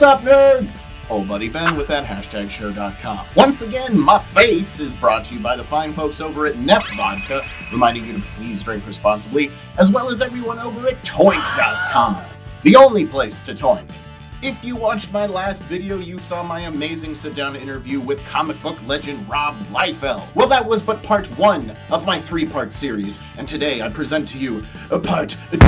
up, nerds? Old buddy Ben with that #show.com. Once again, my face is brought to you by the fine folks over at Nep Vodka, reminding you to please drink responsibly, as well as everyone over at Toink.com, the only place to toink. If you watched my last video, you saw my amazing sit-down interview with comic book legend Rob Liefeld. Well, that was but part one of my three-part series, and today I present to you part two.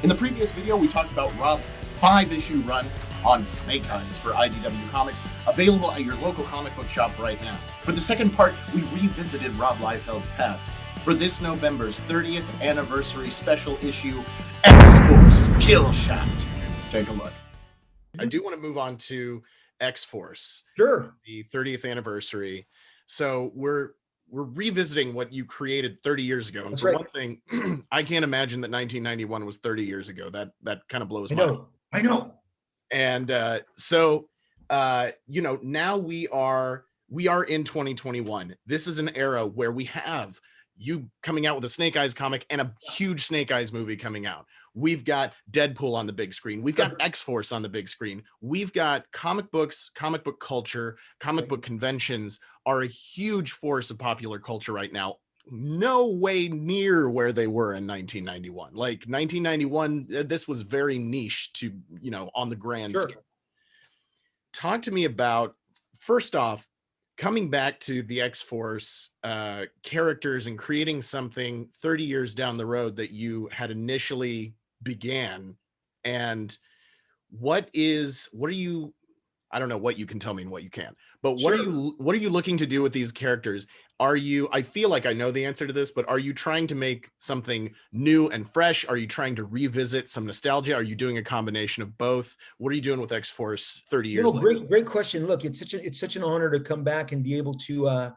In the previous video, we talked about Rob's 5-issue run on Snake Eyes for IDW Comics, available at your local comic book shop right now. For the second part, we revisited Rob Liefeld's past for this November's 30th anniversary special issue, X-Force Killshot. Take a look. I do want to move on to X-Force. Sure. The 30th anniversary. So we're revisiting what you created 30 years ago. And That's for right. one thing, I can't imagine that 1991 was 30 years ago. That kind of blows my mind. I know. And you know, now we are in 2021. This is an era where we have you coming out with a Snake Eyes comic and a huge Snake Eyes movie coming out. We've got Deadpool on the big screen. We've got X-Force on the big screen. We've got comic books, comic book culture, comic book conventions are a huge force of popular culture right now. No way near where they were in 1991. Like 1991, this was very niche to, you know, on the grand scale. Talk to me about, first off, coming back to the X-Force characters and creating something 30 years down the road that you had initially began. And what are you, I don't know what you can tell me and what you can't, but what are you looking to do with these characters? I feel like I know the answer to this, but are you trying to make something new and fresh? Are you trying to revisit some nostalgia? Are you doing a combination of both? What are you doing with X-Force 30 years later? Great question. Look, it's such an honor to come back and be able to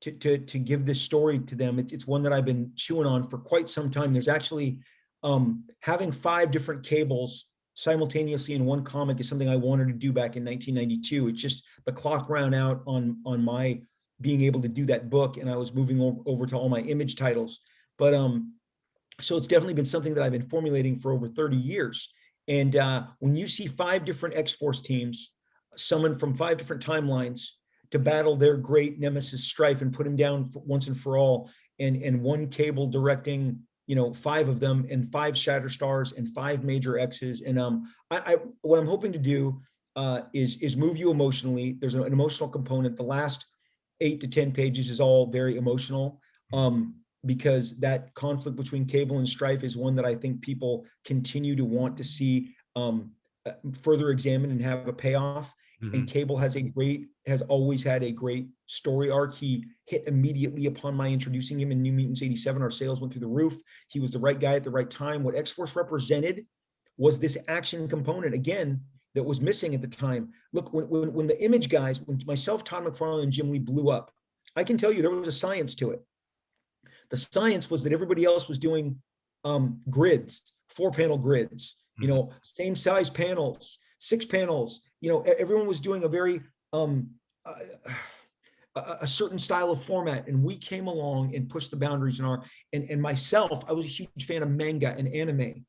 give this story to them. It's one that I've been chewing on for quite some time. There's actually having 5 different cables simultaneously in one comic is something I wanted to do back in 1992. It's just the clock ran out on my being able to do that book, and I was moving over to all my Image titles. But so it's definitely been something that I've been formulating for over 30 years. And when you see 5 different X-Force teams summoned from 5 different timelines to battle their great nemesis Stryfe and put him down once and for all, and one cable directing, you know, 5 of them, and 5 Shatterstars and 5 major X's. And what I'm hoping to do is move you emotionally. There's an emotional component. The last 8 to 10 pages is all very emotional, because that conflict between Cable and Stryfe is one that I think people continue to want to see further examined and have a payoff. And Cable has always had a great story arc. He hit immediately upon my introducing him in New Mutants 87. Our sales went through the roof. He was the right guy at the right time. What X-Force represented was this action component, again, that was missing at the time. Look, when the Image guys, when myself, Todd McFarlane, and Jim Lee blew up, I can tell you there was a science to it. The science was that everybody else was doing grids, 4-panel grids, you know, same size panels, 6 panels. You know, everyone was doing a very a certain style of format, and we came along and pushed the boundaries in and myself, I was a huge fan of manga and anime.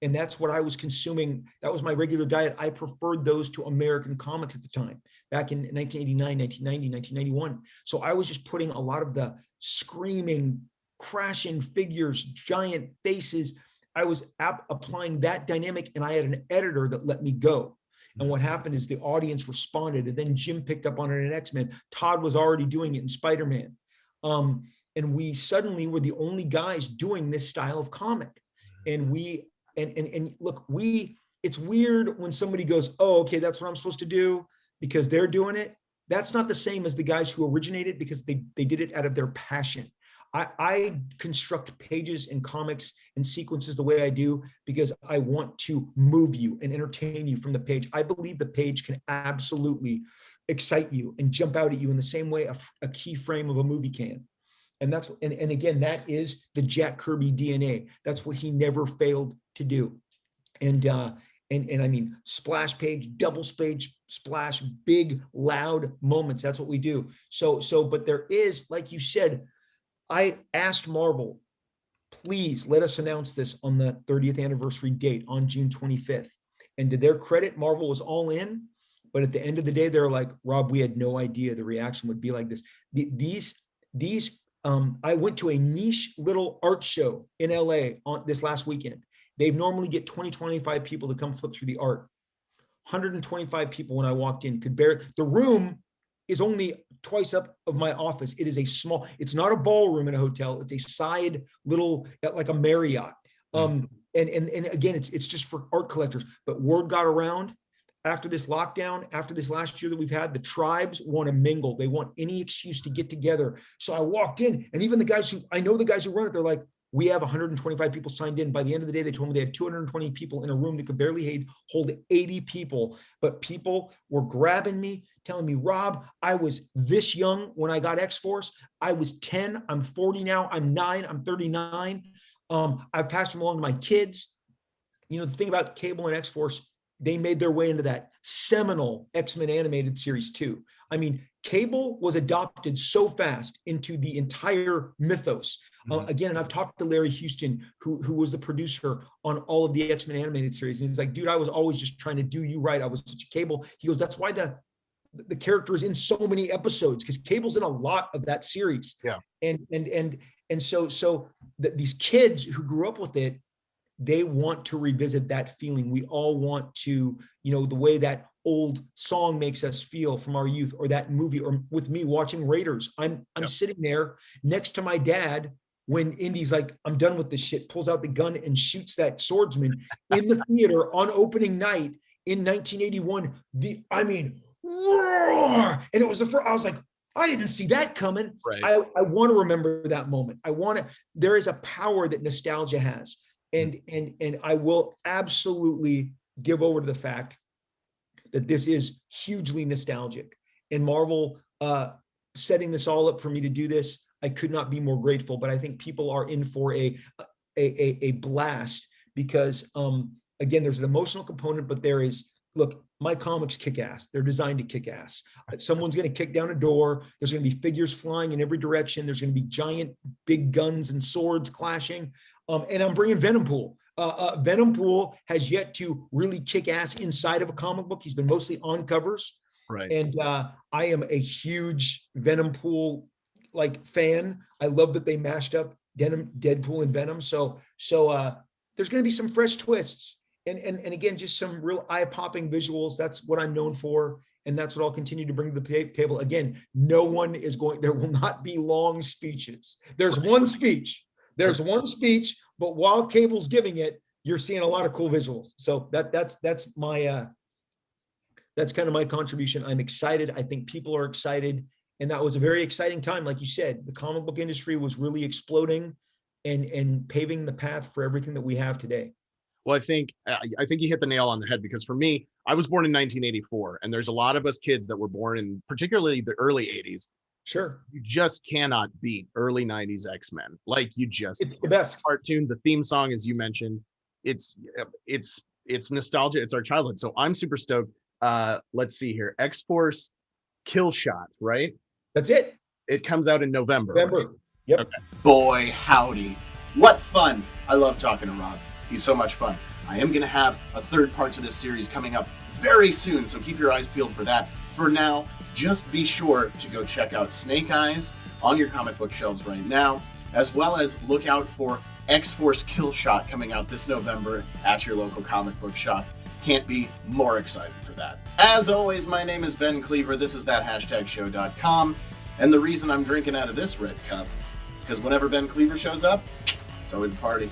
And that's what I was consuming. That was my regular diet. I preferred those to American comics at the time, back in 1989, 1990, 1991. So I was just putting a lot of the screaming, crashing figures, giant faces. I was applying that dynamic, and I had an editor that let me go. And what happened is the audience responded, and then Jim picked up on it in X-Men. Todd was already doing it in Spider-Man. And we suddenly were the only guys doing this style of comic. And look, it's weird when somebody goes, oh, okay, that's what I'm supposed to do because they're doing it. That's not the same as the guys who originated, because they did it out of their passion. I construct pages and comics and sequences the way I do because I want to move you and entertain you from the page. I believe the page can absolutely excite you and jump out at you in the same way a key frame of a movie can. And that's, and again, that is the Jack Kirby DNA. That's what he never failed to do. And I mean, splash page, double page, splash, big, loud moments. That's what we do. But there is, like you said, I asked Marvel, please let us announce this on the 30th anniversary date on June 25th. And to their credit, Marvel was all in. But at the end of the day, they're like, Rob, we had no idea the reaction would be like this. I went to a niche little art show in LA on this last weekend. They normally get 20, 25 people to come flip through the art. 125 people when I walked in could bear, the room is only twice up of my office. It is a small, it's not a ballroom in a hotel. It's a side little, like a Marriott. And again, it's just for art collectors, but word got around after this lockdown, after this last year that we've had, the tribes want to mingle. They want any excuse to get together. So I walked in, and even the guys who, I know the guys who run it, they're like, we have 125 people signed in. By the end of the day, they told me they had 220 people in a room that could barely hold 80 people. But people were grabbing me, telling me, Rob, I was this young when I got X-Force. I was 10. I'm 40 now. I'm 9. I'm 39. I've passed them along to my kids. You know, the thing about Cable and X-Force, they made their way into that seminal X-Men animated series too. I mean, Cable was adopted so fast into the entire mythos. Again, and I've talked to Larry Houston, who was the producer on all of the X-Men animated series. And he's like, dude, I was always just trying to do you right. I was such a Cable. He goes, that's why the character is in so many episodes, because Cable's in a lot of that series. Yeah. And so these kids who grew up with it, they want to revisit that feeling. We all want to, you know, the way that old song makes us feel from our youth, or that movie, or with me watching Raiders. I'm sitting there next to my dad when Indy's like, I'm done with this shit, pulls out the gun and shoots that swordsman in the theater on opening night in 1981. Roar! And it was the first, I was like, I didn't see that coming. Right. I want to remember that moment. There is a power that nostalgia has. And I will absolutely give over to the fact that this is hugely nostalgic. And Marvel setting this all up for me to do this, I could not be more grateful. But I think people are in for a blast, because again, there's an emotional component, but there is, look, my comics kick ass. They're designed to kick ass. Someone's going to kick down a door. There's going to be figures flying in every direction. There's going to be giant big guns and swords clashing. And I'm bringing Venom Pool. Venom Pool has yet to really kick ass inside of a comic book. He's been mostly on covers. Right. And I am a huge Venom Pool fan. I love that they mashed up Deadpool and Venom. So there's going to be some fresh twists. And again, just some real eye-popping visuals. That's what I'm known for. And that's what I'll continue to bring to the table. Again, there will not be long speeches. There's one speech. But while Cable's giving it, you're seeing a lot of cool visuals. So that's my that's kind of my contribution. I'm excited. I think people are excited. And that was a very exciting time. Like you said, the comic book industry was really exploding and paving the path for everything that we have today. Well, I think you hit the nail on the head, because for me, I was born in 1984, and there's a lot of us kids that were born in particularly the early 80s. Sure. You just cannot beat early 90s X-Men. Like, it's the best cartoon. The theme song, as you mentioned, it's nostalgia. It's our childhood. So I'm super stoked. Let's see here. X-Force Killshot, right? That's it. It comes out in November. Right? Yep. Okay. Boy, howdy. What fun. I love talking to Rob. He's so much fun. I am going to have a third part to this series coming up very soon, so keep your eyes peeled for that. For now, just be sure to go check out Snake Eyes on your comic book shelves right now, as well as look out for X-Force Killshot coming out this November at your local comic book shop. Can't be more excited for that. As always, my name is Ben Cleaver. This is thathashtagshow.com, and the reason I'm drinking out of this red cup is because whenever Ben Cleaver shows up, it's always a party.